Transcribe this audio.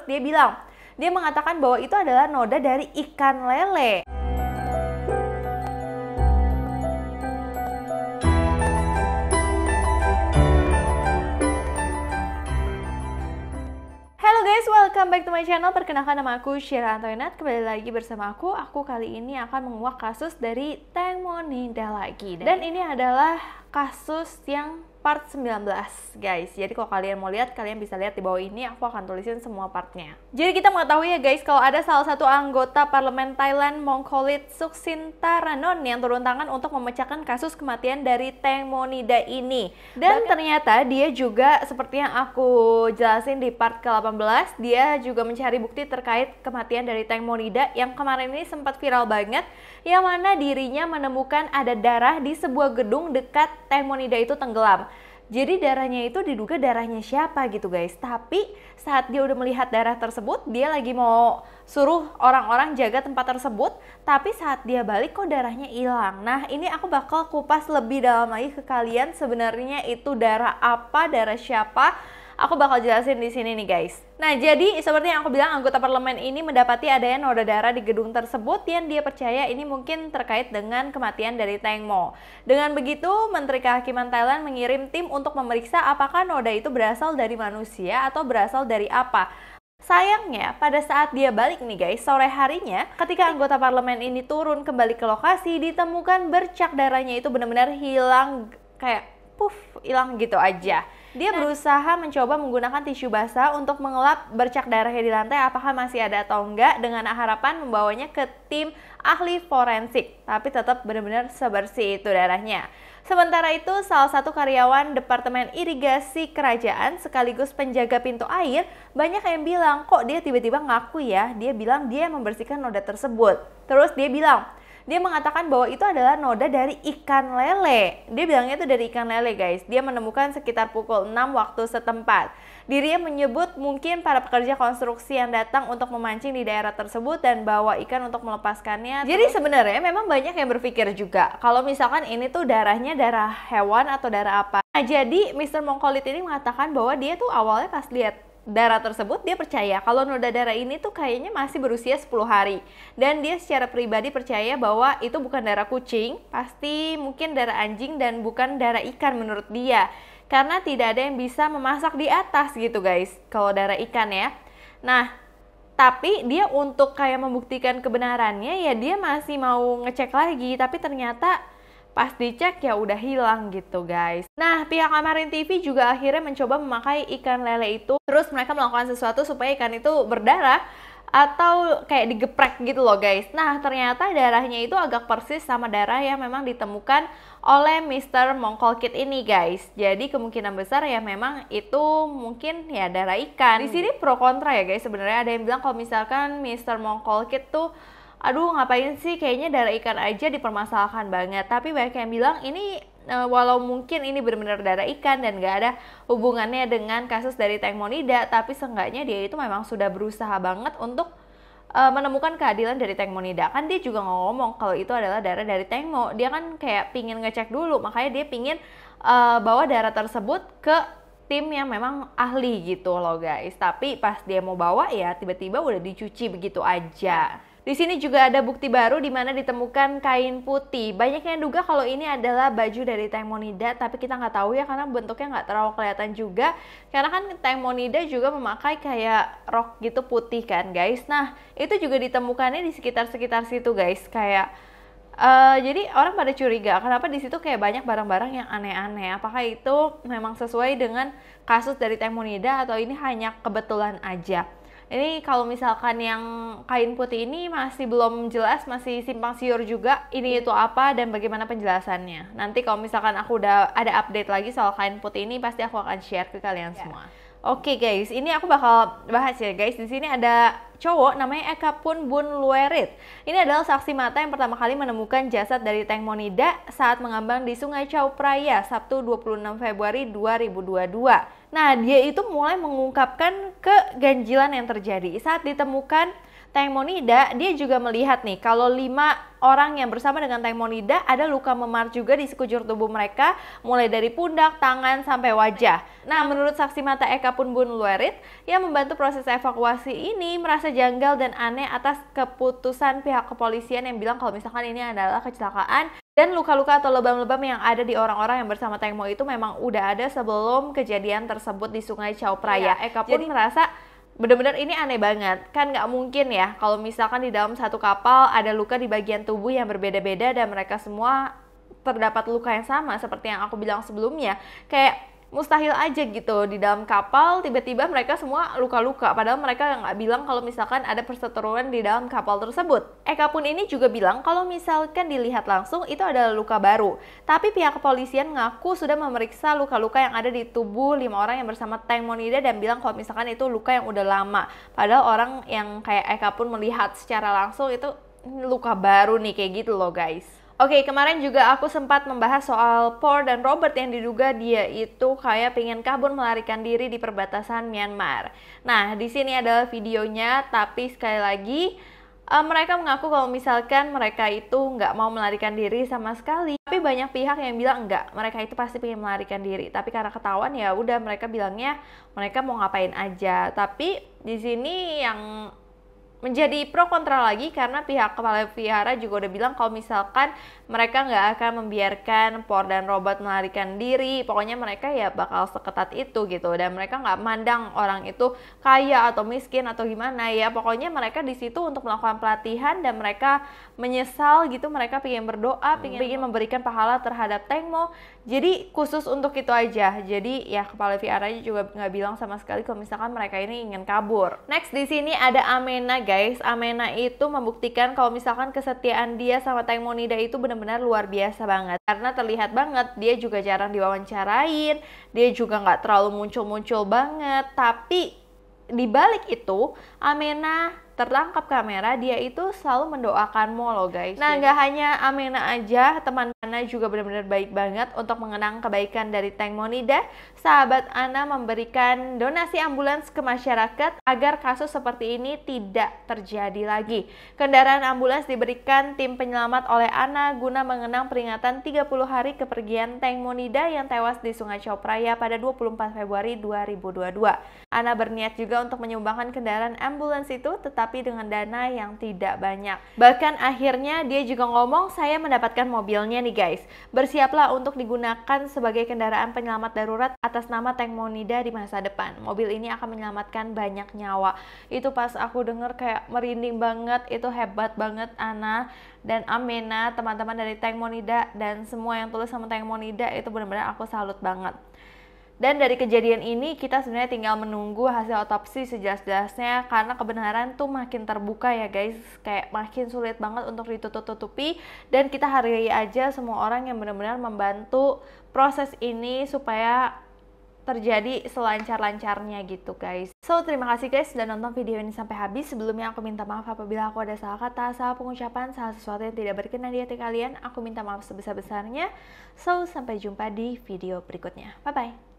Terus dia mengatakan bahwa itu adalah noda dari ikan lele. Halo guys, welcome back to my channel. Perkenalkan, nama aku Sheila Antoinette. Kembali lagi bersama aku. Aku kali ini akan menguak kasus dari Teng Monida lagi. Dan ini adalah kasus yang part 19 guys. Jadi kalau kalian mau lihat, kalian bisa lihat di bawah ini. Aku akan tulisin semua partnya. Jadi kita mengetahui ya guys, kalau ada salah satu anggota parlemen Thailand, Mongkolit Suksintaranon, yang turun tangan untuk memecahkan kasus kematian dari Teng Monida ini. Dan ternyata dia juga seperti yang aku jelasin di part ke-18, dia juga mencari bukti terkait kematian dari Teng Monida yang kemarin ini sempat viral banget, yang mana dirinya menemukan ada darah di sebuah gedung dekat Teng Monida itu tenggelam. Jadi darahnya itu diduga darahnya siapa gitu guys. Tapi saat dia udah melihat darah tersebut, dia lagi mau suruh orang-orang jaga tempat tersebut, tapi saat dia balik kok darahnya hilang. Nah, ini aku bakal kupas lebih dalam lagi ke kalian, sebenarnya itu darah apa, darah siapa. Aku bakal jelasin di sini nih guys. Nah, jadi seperti yang aku bilang, anggota parlemen ini mendapati adanya noda darah di gedung tersebut yang dia percaya ini mungkin terkait dengan kematian dari Teng Mo. Dengan begitu, Menteri Kehakiman Thailand mengirim tim untuk memeriksa apakah noda itu berasal dari manusia atau berasal dari apa. Sayangnya, pada saat dia balik nih guys, sore harinya, ketika anggota parlemen ini turun kembali ke lokasi, ditemukan bercak darahnya itu benar-benar hilang, kayak puff, hilang gitu aja. Dia berusaha mencoba menggunakan tisu basah untuk mengelap bercak darahnya di lantai apakah masih ada atau enggak, dengan harapan membawanya ke tim ahli forensik. Tapi tetap benar-benar sebersih itu darahnya. Sementara itu, salah satu karyawan Departemen Irigasi Kerajaan sekaligus penjaga pintu air, banyak yang bilang, kok dia tiba-tiba ngaku ya, dia bilang dia membersihkan noda tersebut. Terus dia mengatakan bahwa itu adalah noda dari ikan lele. Dia bilangnya itu dari ikan lele guys. Dia menemukan sekitar pukul 6 waktu setempat. Dirinya menyebut mungkin para pekerja konstruksi yang datang untuk memancing di daerah tersebut dan bawa ikan untuk melepaskannya. Jadi sebenarnya memang banyak yang berpikir juga kalau misalkan ini tuh darahnya darah hewan atau darah apa. Nah, jadi Mr. Mongkolit ini mengatakan bahwa dia tuh awalnya pas lihat darah tersebut, dia percaya kalau noda darah ini tuh kayaknya masih berusia 10 hari. Dan dia secara pribadi percaya bahwa itu bukan darah kucing, pasti mungkin darah anjing dan bukan darah ikan menurut dia. Karena tidak ada yang bisa memasak di atas gitu guys, kalau darah ikan ya. Nah, tapi dia untuk kayak membuktikan kebenarannya ya dia masih mau ngecek lagi, tapi ternyata pas dicek ya udah hilang gitu guys. Nah, pihak Amarin TV juga akhirnya mencoba memakai ikan lele itu. Terus mereka melakukan sesuatu supaya ikan itu berdarah atau kayak digeprek gitu loh guys. Nah, ternyata darahnya itu agak persis sama darah yang memang ditemukan oleh Mr. Mongkolkit ini guys. Jadi kemungkinan besar ya memang itu mungkin ya darah ikan. Di sini pro kontra ya guys sebenarnya. Ada yang bilang kalau misalkan Mr. Mongkolkit tuh, aduh ngapain sih, kayaknya darah ikan aja dipermasalahkan banget. Tapi banyak yang bilang ini walau mungkin ini benar-benar darah ikan dan gak ada hubungannya dengan kasus dari Teng Monida, tapi seenggaknya dia itu memang sudah berusaha banget untuk menemukan keadilan dari Teng Monida. Kan dia juga ngomong kalau itu adalah darah dari Teng Mo. Dia kan kayak pingin ngecek dulu, makanya dia pingin bawa darah tersebut ke tim yang memang ahli gitu loh guys. Tapi pas dia mau bawa ya tiba-tiba udah dicuci begitu aja. Di sini juga ada bukti baru di mana ditemukan kain putih. Banyak yang duga kalau ini adalah baju dari Teng Monida, tapi kita nggak tahu ya karena bentuknya nggak terlalu kelihatan juga. Karena kan Teng Monida juga memakai kayak rok gitu putih kan guys. Nah, itu juga ditemukannya di sekitar-sekitar situ guys. Kayak jadi orang pada curiga kenapa di situ kayak banyak barang-barang yang aneh-aneh. Apakah itu memang sesuai dengan kasus dari Teng Monida atau ini hanya kebetulan aja? Ini kalau misalkan yang kain putih ini masih belum jelas, masih simpang siur juga ini itu apa dan bagaimana penjelasannya. Nanti kalau misalkan aku udah ada update lagi soal kain putih ini, pasti aku akan share ke kalian semua. Oke guys, ini aku bakal bahas ya guys. Di sini ada cowok namanya Eka Pun Bun Luerit. Ini adalah saksi mata yang pertama kali menemukan jasad dari Teng Monida saat mengambang di Sungai Chao Phraya Sabtu 26 Februari 2022. Nah, dia itu mulai mengungkapkan keganjilan yang terjadi saat ditemukan Teng Monida. Dia juga melihat nih kalau 5 orang yang bersama dengan Teng Monida ada luka memar juga di sekujur tubuh mereka, mulai dari pundak, tangan, sampai wajah. Nah, menurut saksi mata Eka Pun Bun Luerit yang membantu proses evakuasi ini merasa janggal dan aneh atas keputusan pihak kepolisian yang bilang kalau misalkan ini adalah kecelakaan dan luka-luka atau lebam-lebam yang ada di orang-orang yang bersama Teng Mo itu memang udah ada sebelum kejadian tersebut di Sungai Chao Phraya. Eka pun merasa benar-benar ini aneh banget, kan nggak mungkin ya kalau misalkan di dalam satu kapal ada luka di bagian tubuh yang berbeda-beda dan mereka semua terdapat luka yang sama seperti yang aku bilang sebelumnya. Kayak mustahil aja gitu di dalam kapal tiba-tiba mereka semua luka-luka, padahal mereka nggak bilang kalau misalkan ada perseteruan di dalam kapal tersebut. Eka pun ini juga bilang kalau misalkan dilihat langsung itu adalah luka baru, tapi pihak kepolisian mengaku sudah memeriksa luka-luka yang ada di tubuh 5 orang yang bersama Teng Monida dan bilang kalau misalkan itu luka yang udah lama, padahal orang yang kayak Eka pun melihat secara langsung itu luka baru nih, kayak gitu loh guys. Oke, kemarin juga aku sempat membahas soal Por dan Robert yang diduga dia itu kayak pengen kabur melarikan diri di perbatasan Myanmar. Nah, di sini adalah videonya, tapi sekali lagi mereka mengaku kalau misalkan mereka itu nggak mau melarikan diri sama sekali. Tapi banyak pihak yang bilang enggak, mereka itu pasti pengen melarikan diri. Tapi karena ketahuan ya udah mereka bilangnya mereka mau ngapain aja. Tapi di sini yang menjadi pro kontra lagi karena pihak kepala vihara juga udah bilang kalau misalkan mereka nggak akan membiarkan Por dan Robert melarikan diri, pokoknya mereka ya bakal seketat itu gitu, dan mereka nggak mandang orang itu kaya atau miskin atau gimana ya, pokoknya mereka di situ untuk melakukan pelatihan dan mereka menyesal gitu, mereka pengen berdoa, pengen memberikan pahala terhadap Teng Mo, jadi khusus untuk itu aja. Jadi ya kepala viharanya juga nggak bilang sama sekali kalau misalkan mereka ini ingin kabur. Next di sini ada Amena guys. Amena itu membuktikan kalau misalkan kesetiaan dia sama Teng Monida itu benar-benar luar biasa banget, karena terlihat banget dia juga jarang diwawancarain, dia juga nggak terlalu muncul-muncul banget, tapi di balik itu Amena tertangkap kamera, dia itu selalu mendoakan Mo loh guys. Nah, nggak hanya Amena aja, teman Ana juga benar-benar baik banget untuk mengenang kebaikan dari Teng Monida. Sahabat Ana memberikan donasi ambulans ke masyarakat agar kasus seperti ini tidak terjadi lagi. Kendaraan ambulans diberikan tim penyelamat oleh Ana guna mengenang peringatan 30 hari kepergian Teng Monida yang tewas di Sungai Chao Phraya pada 24 Februari 2022. Ana berniat juga untuk menyumbangkan kendaraan ambulans itu, tapi dengan dana yang tidak banyak. Bahkan akhirnya dia juga ngomong, saya mendapatkan mobilnya nih guys, bersiaplah untuk digunakan sebagai kendaraan penyelamat darurat atas nama Teng Monida di masa depan. Mobil ini akan menyelamatkan banyak nyawa. Itu pas aku denger kayak merinding banget, itu hebat banget Ana dan Amena, teman-teman dari Teng Monida dan semua yang tulis sama Teng Monida, itu benar-benar aku salut banget. Dan dari kejadian ini kita sebenarnya tinggal menunggu hasil otopsi sejelas-jelasnya, karena kebenaran tuh makin terbuka ya guys, kayak makin sulit banget untuk ditutup-tutupi, dan kita hargai aja semua orang yang benar-benar membantu proses ini supaya terjadi selancar-lancarnya gitu guys. So, terima kasih guys sudah nonton video ini sampai habis. Sebelumnya aku minta maaf apabila aku ada salah kata, salah pengucapan, salah sesuatu yang tidak berkenan di hati kalian. Aku minta maaf sebesar-besarnya. So, sampai jumpa di video berikutnya. Bye-bye.